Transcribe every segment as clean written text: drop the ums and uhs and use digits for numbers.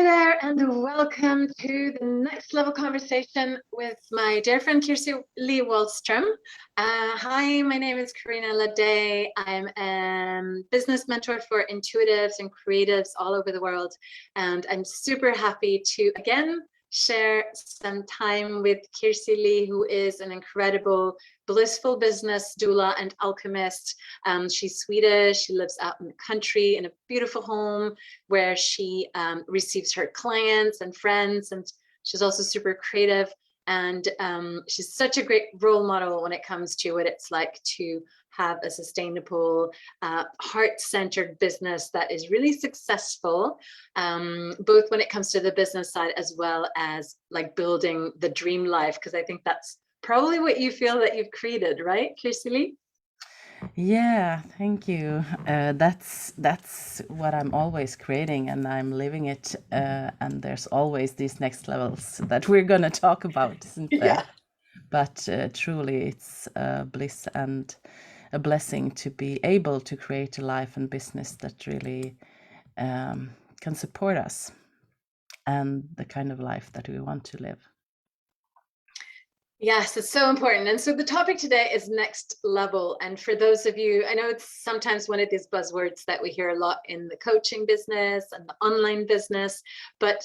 Hi there, and welcome to the next level conversation with my dear friend Kirsi Wahlström. Hi, my name is Karina Ladet. I'm a business mentor for intuitives and creatives all over the world, and I'm super happy to again share some time with Kirsi, who is an incredible blissful business doula and alchemist. She's Swedish. She lives out in the country in a beautiful home where she receives her clients and friends, and she's also super creative. And she's such a great role model when it comes to what it's like to have a sustainable, heart-centered business that is really successful, both when it comes to the business side as well as like building the dream life, because I think that's probably what you feel that you've created, right, Kirsi? Yeah, thank you. That's what I'm always creating, and I'm living it. And there's always these next levels that we're gonna talk about, isn't there? Yeah. But truly, it's a bliss and a blessing to be able to create a life and business that really can support us and the kind of life that we want to live. Yes, it's so important. And so the topic today is next level. And for those of you, I know it's sometimes one of these buzzwords that we hear a lot in the coaching business and the online business. But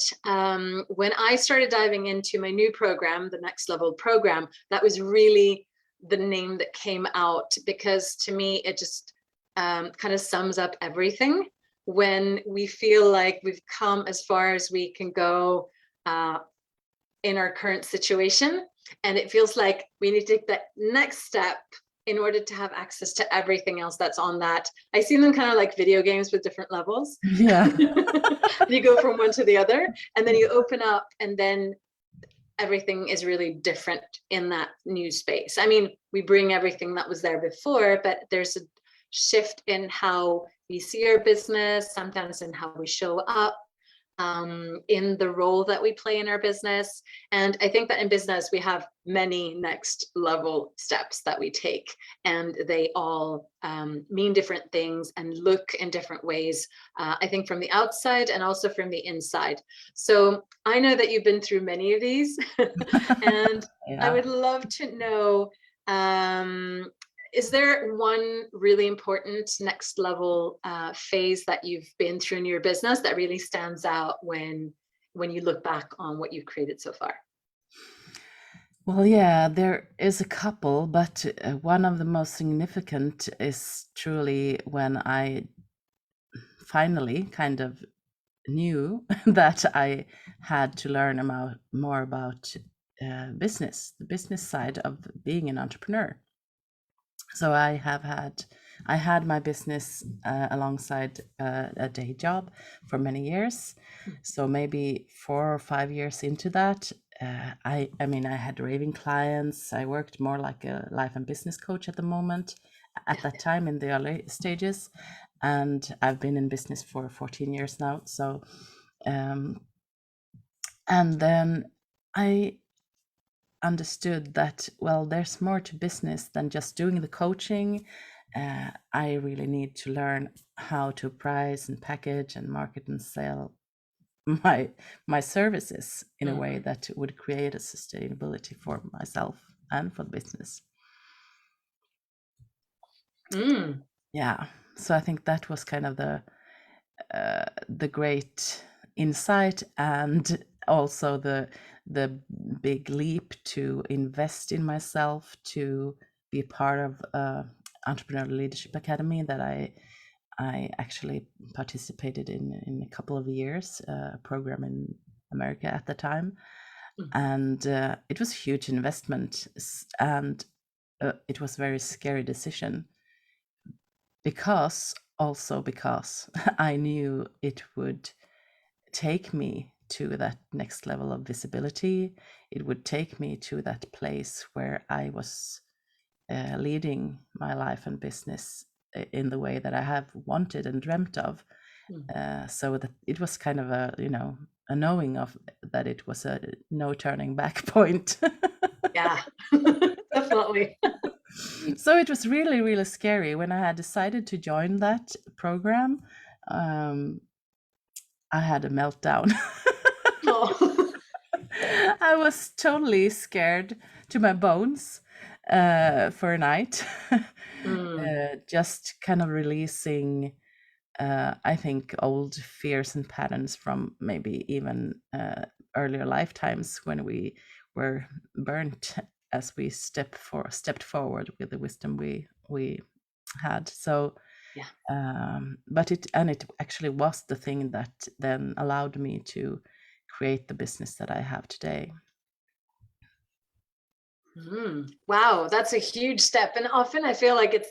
when I started diving into my new program, the Next Level program, that was really the name that came out, because to me, it just kind of sums up everything. When we feel like we've come as far as we can go in our current situation, and it feels like we need to take that next step in order to have access to everything else that's on that. I see them kind of like video games with different levels. Yeah. You go from one to the other, and then you open up, and then everything is really different in that new space. I mean, we bring everything that was there before, but there's a shift in how we see our business, sometimes in how we show up, in the role that we play in our business. And I think that in business, we have many next level steps that we take, and they all mean different things and look in different ways, I think from the outside and also from the inside. So I know that you've been through many of these, and I would love to know, is there one really important next level phase that you've been through in your business that really stands out when you look back on what you've created so far? Well, yeah, there is a couple, but one of the most significant is truly when I finally kind of knew that I had to learn more about business, the business side of being an entrepreneur. So I had my business alongside a day job for many years. So maybe 4 or 5 years into that, I mean, I had raving clients. I worked more like a life and business coach at the moment, at that time in the early stages. And I've been in business for 14 years now. So, and then I understood that, well, there's more to business than just doing the coaching. I really need to learn how to price and package and market and sell my services in a way that would create a sustainability for myself and for the business. Yeah, so I think that was kind of the great insight, and also the big leap to invest in myself, to be part of Entrepreneurial Leadership Academy that I actually participated in a couple of years, a program in America at the time. And it was a huge investment, and it was a very scary decision, because I knew it would take me to that next level of visibility. It would take me to that place where I was leading my life and business in the way that I have wanted and dreamt of. So that it was kind of a knowing of that it was a no turning back point. Yeah, definitely. So it was really, really scary when I had decided to join that program. I had a meltdown. Oh. I was totally scared to my bones for a night. Just kind of releasing, I think, old fears and patterns from maybe even earlier lifetimes when we were burnt as we stepped forward with the wisdom we had. So Yeah. but it actually was the thing that then allowed me to create the business that I have today. Wow, that's a huge step. And often I feel like it's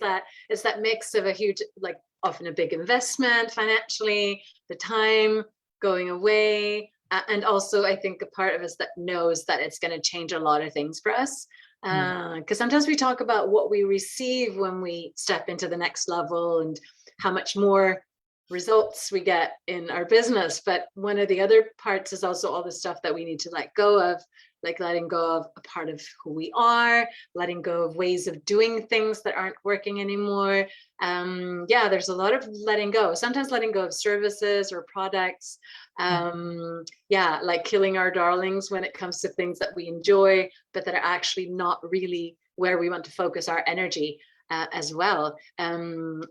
that mix of a huge, like often a big investment financially, the time going away, and also I think a part of us that knows that it's going to change a lot of things for us. Because sometimes we talk about what we receive when we step into the next level and how much more results we get in our business. But one of the other parts is also all the stuff that we need to let go of, like letting go of a part of who we are, letting go of ways of doing things that aren't working anymore. Yeah, there's a lot of letting go. Sometimes letting go of services or products. Yeah, like killing our darlings when it comes to things that we enjoy, but that are actually not really where we want to focus our energy. As well.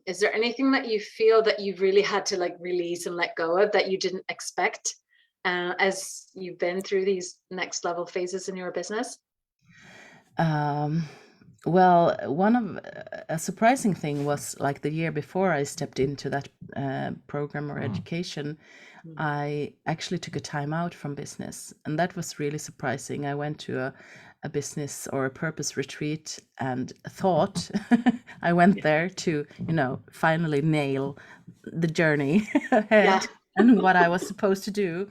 Is there anything that you feel that you've really had to like release and let go of that you didn't expect as you've been through these next level phases in your business? Well, one of a surprising thing was like the year before I stepped into that program or education, I actually took a time out from business, and that was really surprising. I went to a business or a purpose retreat and thought I went there to, finally nail the journey ahead Yeah. and what I was supposed to do,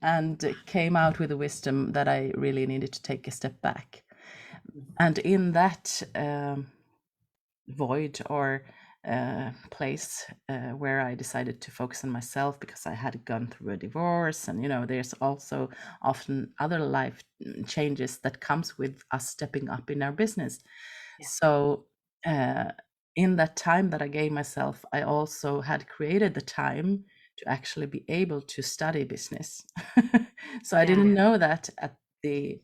and came out with the wisdom that I really needed to take a step back. And in that void or place where I decided to focus on myself because I had gone through a divorce, and there's also often other life changes that comes with us stepping up in our business. Yeah. So in that time that I gave myself, I also had created the time to actually be able to study business. So I didn't know that at the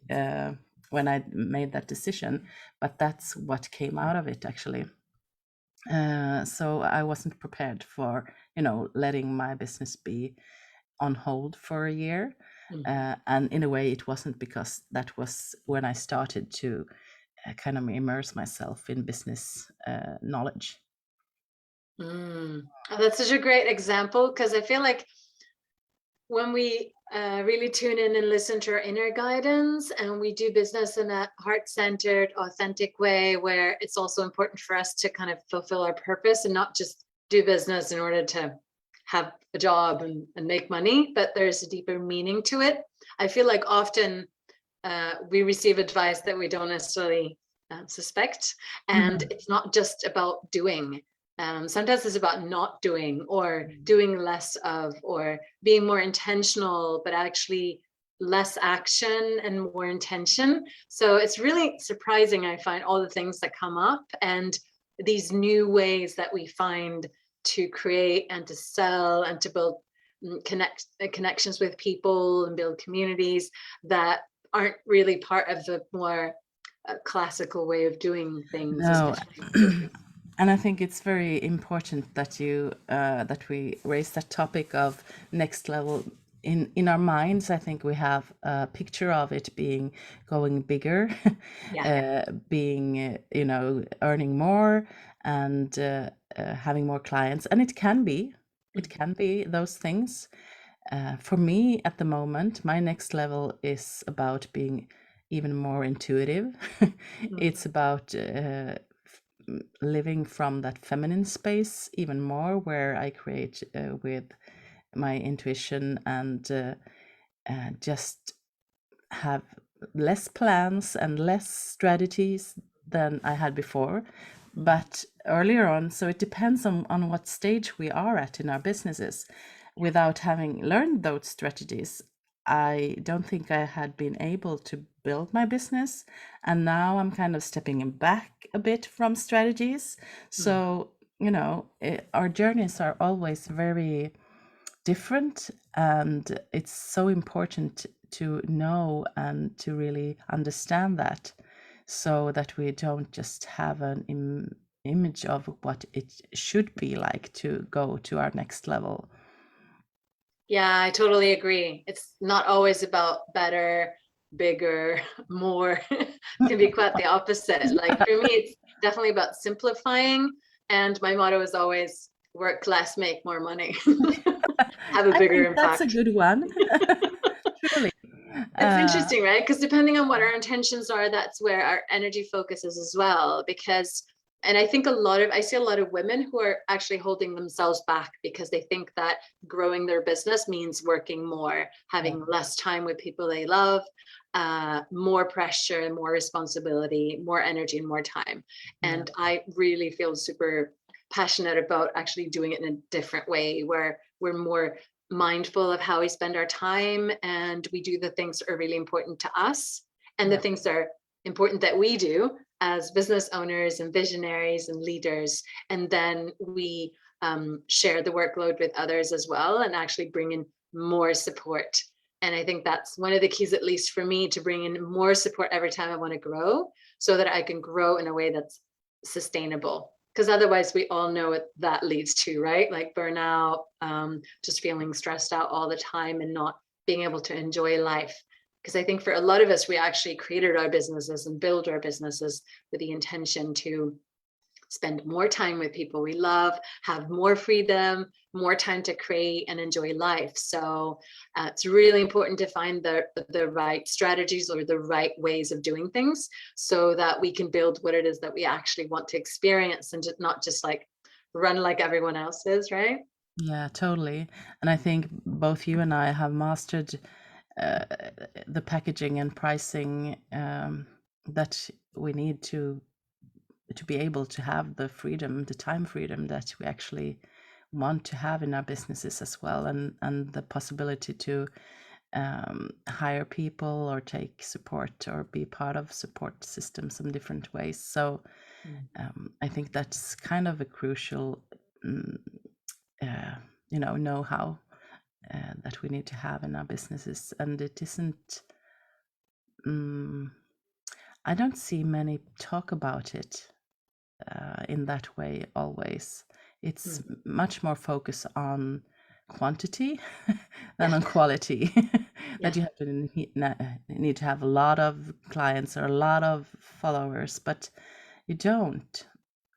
when I made that decision, but that's what came out of it actually. So I wasn't prepared for, letting my business be on hold for a year. And in a way, it wasn't, because that was when I started to kind of immerse myself in business knowledge. Oh, that's such a great example, because I feel like when we really tune in and listen to our inner guidance, and we do business in a heart-centered, authentic way, where it's also important for us to kind of fulfill our purpose and not just do business in order to have a job and make money, but there's a deeper meaning to it. I feel like often we receive advice that we don't necessarily suspect, and it's not just about doing. Sometimes it's about not doing, or doing less of, or being more intentional, but actually less action and more intention. So it's really surprising, I find, all the things that come up and these new ways that we find to create and to sell and to build connections with people and build communities that aren't really part of the more classical way of doing things, No. especially. And I think it's very important that that we raise that topic of next level. In our minds, I think we have a picture of it being going bigger, being earning more, and having more clients, and it can be those things. For me, at the moment, my next level is about being even more intuitive. It's about living from that feminine space even more, where I create with my intuition, and just have less plans and less strategies than I had before, but earlier on. So it depends on what stage we are at in our businesses. Without having learned those strategies, I don't think I had been able to build my business. And now I'm kind of stepping back a bit from strategies. So, our journeys are always very different, and it's so important to know and to really understand that, so that we don't just have an image of what it should be like to go to our next level. Yeah, I totally agree. It's not always about better, bigger, more. It can be quite the opposite. Like for me, it's definitely about simplifying. And my motto is always work less, make more money. Have a I bigger think that's a impact. good one. Truly. It's interesting, right? Because depending on what our intentions are, that's where our energy focuses as well. Because, and I think I see a lot of women who are actually holding themselves back because they think that growing their business means working more, having less time with people they love, more pressure, more responsibility, more energy, and more time. And I really feel super passionate about actually doing it in a different way, where we're more mindful of how we spend our time, and we do the things that are really important to us, and the things that are important that we do as business owners and visionaries and leaders, and then we share the workload with others as well, and actually bring in more support. And I think that's one of the keys, at least for me, to bring in more support every time I want to grow, so that I can grow in a way that's sustainable. Because otherwise, we all know what that leads to, right? Like burnout, just feeling stressed out all the time and not being able to enjoy life. Because I think for a lot of us, we actually created our businesses and build our businesses with the intention to spend more time with people we love, have more freedom, more time to create and enjoy life. So it's really important to find the right strategies or the right ways of doing things, so that we can build what it is that we actually want to experience, and not just like run like everyone else is, right? Yeah, totally. And I think both you and I have mastered the packaging and pricing that we need to be able to have the freedom, the time freedom that we actually want to have in our businesses as well, and the possibility to hire people or take support or be part of support systems in different ways. So I think that's kind of a crucial know-how that we need to have in our businesses. And it isn't I don't see many talk about it in that way always. It's much more focused on quantity than on quality. That you have to need to have a lot of clients or a lot of followers, but you don't.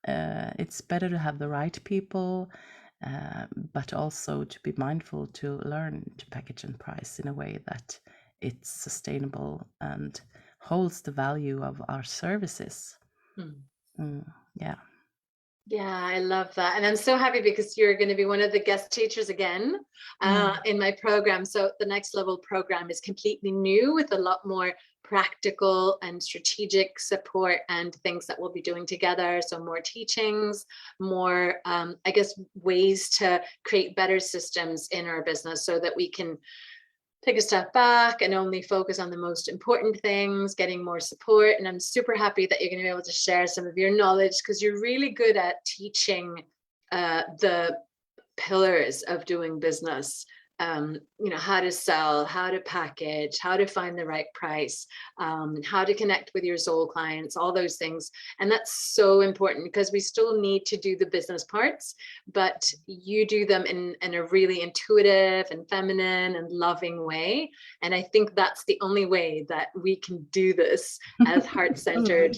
It's better to have the right people, but also to be mindful to learn to package and price in a way that it's sustainable and holds the value of our services. Yeah. Yeah, I love that. And I'm so happy because you're going to be one of the guest teachers again in my program. So the Next Level program is completely new, with a lot more practical and strategic support and things that we'll be doing together. So more teachings, more, I guess, ways to create better systems in our business, so that we can take a step back and only focus on the most important things, getting more support. And I'm super happy that you're going to be able to share some of your knowledge, because you're really good at teaching the pillars of doing business. How to sell, how to package, how to find the right price, how to connect with your soul clients, all those things. And that's so important, because we still need to do the business parts, but you do them in a really intuitive and feminine and loving way. And I think that's the only way that we can do this as heart-centered,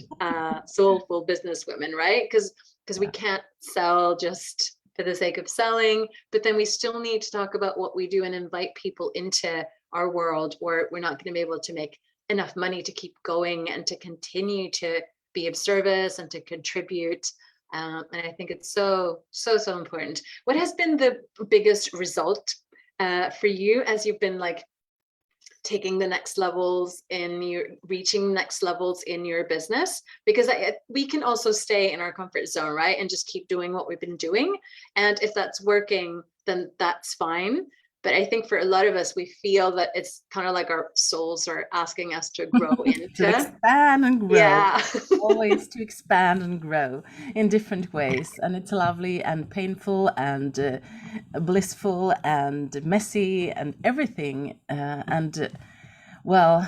soulful business women, right? Because we can't sell just for the sake of selling, but then we still need to talk about what we do and invite people into our world, or we're not going to be able to make enough money to keep going and to continue to be of service and to contribute. And I think it's so important. What has been the biggest result for you as you've been like taking the next levels in your reaching next levels in your business? Because we can also stay in our comfort zone, right, and just keep doing what we've been doing, and if that's working, then that's fine. But I think for a lot of us, we feel that it's kind of like our souls are asking us to grow into. To expand and grow. Yeah. Always to expand and grow in different ways. And it's lovely and painful and blissful and messy and everything. Well,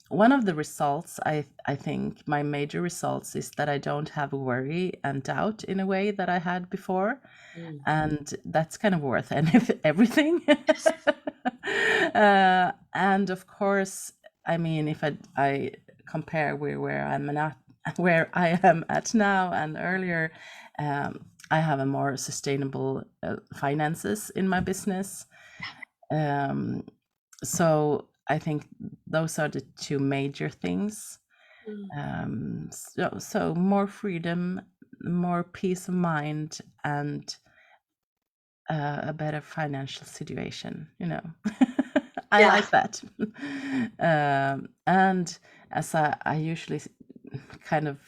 one of the results, I think, my major results is that I don't have worry and doubt in a way that I had before. And that's kind of worth everything. And of course, I mean, if I compare where I am at now and earlier, I have a more sustainable finances in my business. So I think those are the two major things. So more freedom, more peace of mind, and a better financial situation, you know. I like that. And as I usually kind of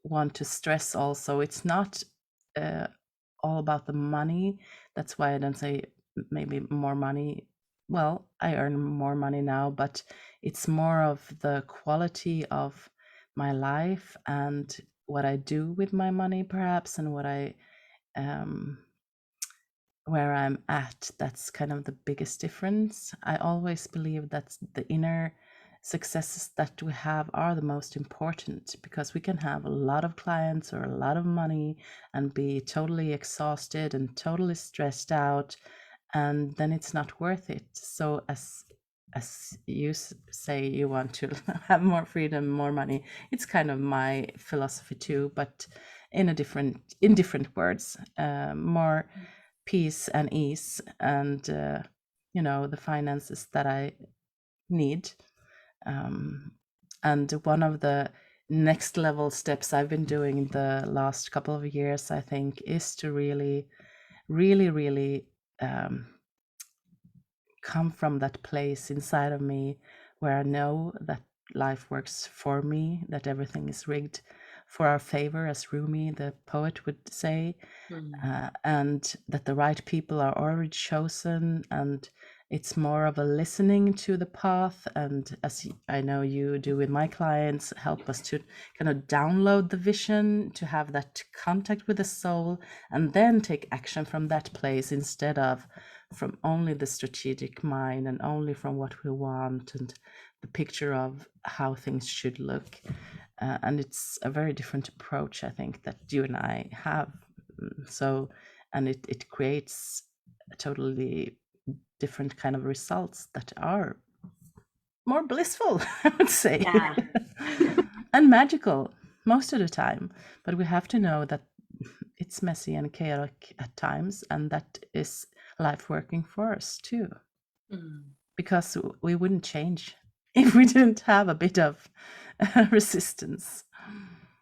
want to stress also, it's not all about the money. That's why I don't say maybe more money. Well, I earn more money now, but it's more of the quality of my life and what I do with my money, perhaps, and what I where I'm at. That's kind of the biggest difference. I always believe that the inner successes that we have are the most important, because we can have a lot of clients or a lot of money and be totally exhausted and totally stressed out, and then it's not worth it. So as you say, you want to have more freedom, more money, it's kind of my philosophy too, but in different words. More peace and ease, and you know, the finances that I need. And one of the next level steps I've been doing the last couple of years, I think, is to really come from that place inside of me where I know that life works for me, that everything is rigged for our favor, as Rumi, the poet, would say, and that the right people are already chosen, and it's more of a listening to the path. And as I know you do with my clients, help us to kind of download the vision, to have that contact with the soul, and then take action from that place, instead of from only the strategic mind and only from what we want and the picture of how things should look. And it's a very different approach, I think, that you and I have. So, and it creates a totally different kind of results that are more blissful, I would say. Yeah. And magical most of the time. But we have to know that it's messy and chaotic at times, and that is life working for us too. Because we wouldn't change if we didn't have a bit of resistance.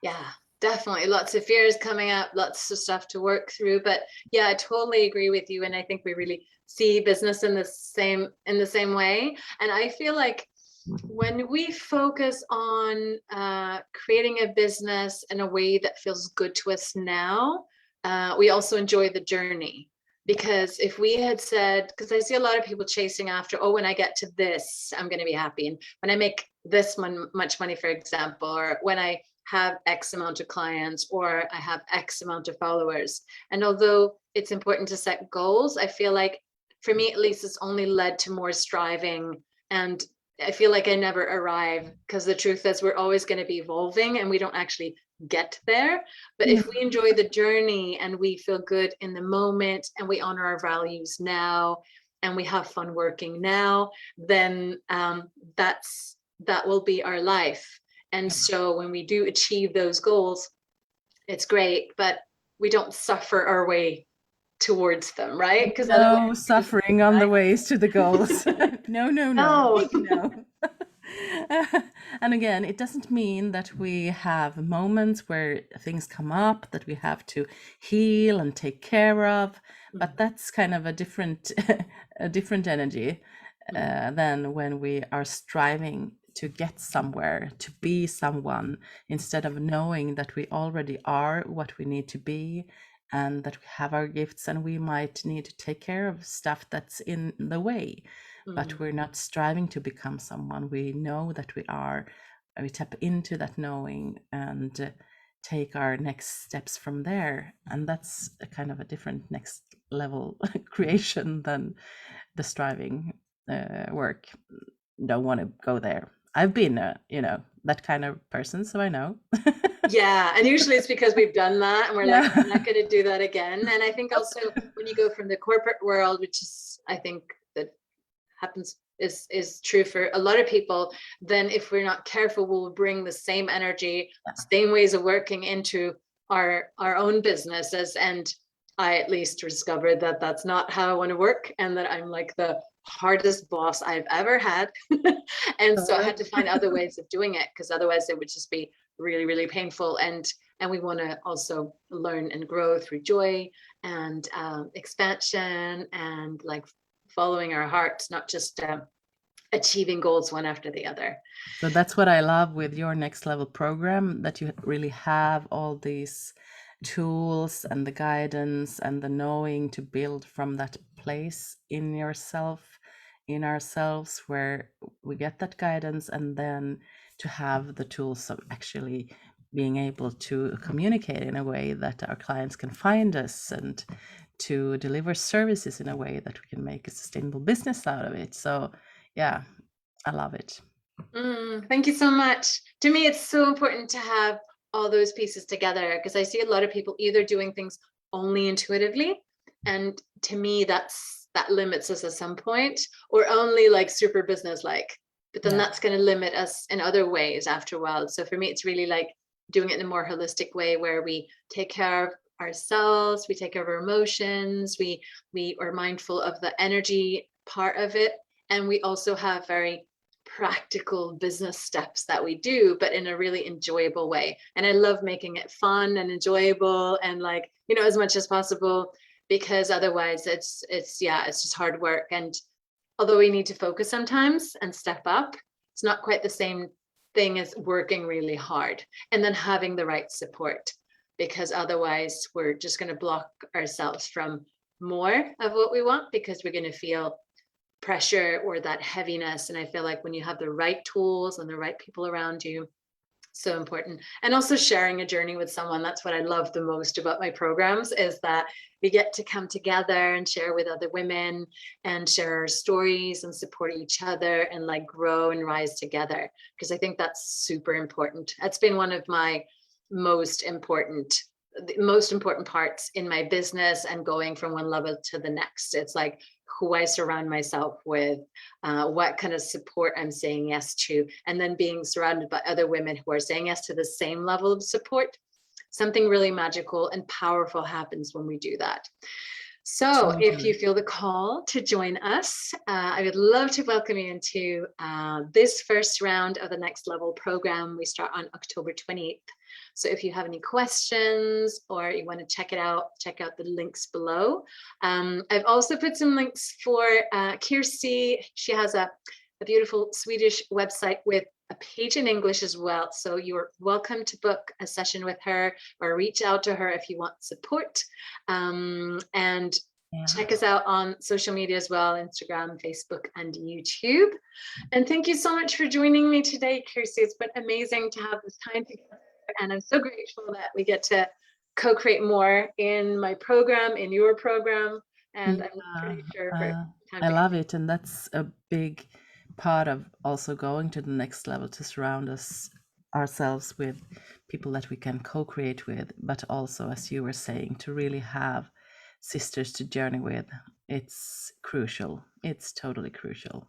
Yeah, definitely. Lots of fears coming up, lots of stuff to work through. But yeah, I totally agree with you. And I think we really see business in the same way. And I feel like when we focus on creating a business in a way that feels good to us now, we also enjoy the journey. Because if we had said, because I see a lot of people chasing after, oh, when I get to this, I'm going to be happy. And when I make this much money, for example, or when I have X amount of clients, or I have X amount of followers. And although it's important to set goals, I feel like, for me at least, it's only led to more striving. And I feel like I never arrive, because the truth is we're always going to be evolving and we don't actually get there. But if we enjoy the journey and we feel good in the moment and we honor our values now and we have fun working now, then that will be our life. And so when we do achieve those goals, it's great, but we don't suffer our way towards them, right? Because no suffering on the ways to the goals. No. And again, it doesn't mean that we have moments where things come up that we have to heal and take care of, but that's kind of a different energy than when we are striving to get somewhere, to be someone, instead of knowing that we already are what we need to be, and that we have our gifts and we might need to take care of stuff that's in the way. But we're not striving to become someone. We know that we are. We tap into that knowing and take our next steps from there. And that's a kind of a different next level creation than the striving work. Don't want to go there. I've been that kind of person, so I know. Yeah, and usually it's because we've done that and we're Yeah. like, I'm not going to do that again. And I think also when you go from the corporate world, which is, I think that happens is true for a lot of people, then if we're not careful, we'll bring the same energy, same ways of working into our own businesses. And I at least discovered that that's not how I want to work, and that I'm like the hardest boss I've ever had. And so I had to find other ways of doing it, because otherwise it would just be really, really painful. And we want to also learn and grow through joy and expansion and like following our hearts, not just achieving goals one after the other. So that's what I love with your next level program, that you really have all these tools and the guidance and the knowing to build from that place in yourself, in ourselves, where we get that guidance, and then to have the tools of actually being able to communicate in a way that our clients can find us, and to deliver services in a way that we can make a sustainable business out of it. So yeah, I love it. Thank you so much. To me, it's so important to have all those pieces together, because I see a lot of people either doing things only intuitively, and to me that limits us at some point, or only like super business like, but then that's going to limit us in other ways after a while. So for me, it's really like doing it in a more holistic way, where we take care of ourselves, we take care of our emotions, we are mindful of the energy part of it, and we also have very practical business steps that we do, but in a really enjoyable way. And I love making it fun and enjoyable, and like, as much as possible, because otherwise it's just hard work. And although we need to focus sometimes and step up, it's not quite the same thing as working really hard and then having the right support, because otherwise we're just going to block ourselves from more of what we want, because we're going to feel pressure or that heaviness. And I feel like when you have the right tools and the right people around you, so important. And also sharing a journey with someone. That's what I love the most about my programs, is that we get to come together and share with other women and share our stories and support each other and like grow and rise together, because I think that's super important. That's been one of my most important parts in my business, and going from one level to the next. It's like who I surround myself with, what kind of support I'm saying yes to, and then being surrounded by other women who are saying yes to the same level of support. Something really magical and powerful happens when we do that. So if you feel the call to join us, I would love to welcome you into this first round of the Next Level program. We start on October 28th. So if you have any questions or you want to check out the links below. I've also put some links for Kirsi. She has a beautiful Swedish website with a page in English as well. So you're welcome to book a session with her or reach out to her if you want support. And check us out on social media as well, Instagram, Facebook, and YouTube. And thank you so much for joining me today, Kirsi. It's been amazing to have this time together. And I'm so grateful that we get to co-create more in my program, in your program. And I'm pretty sure I love it. And that's a big part of also going to the next level, to surround ourselves with people that we can co-create with, but also, as you were saying, to really have sisters to journey with. It's crucial. It's totally crucial.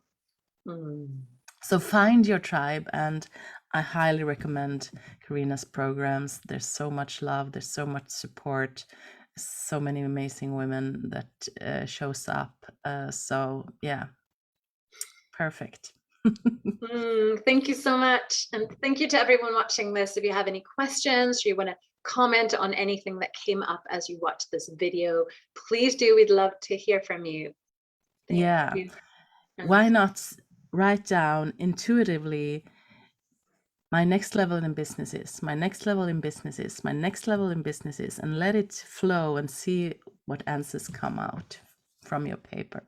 So find your tribe, and I highly recommend Karina's programs. There's so much love, there's so much support, so many amazing women that shows up. So yeah, perfect. Thank you so much. And thank you to everyone watching this. If you have any questions or you want to comment on anything that came up as you watch this video, please do. We'd love to hear from you. Thank you. Why not write down intuitively my next level in business is, my next level in business is, my next level in business is, and let it flow and see what answers come out from your paper.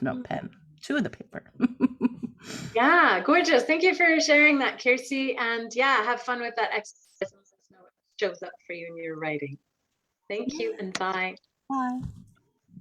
No, pen to the paper. Yeah, gorgeous. Thank you for sharing that, Kirsi. And yeah, have fun with that exercise. Let us know what shows up for you in your writing. Thank you and bye. Bye.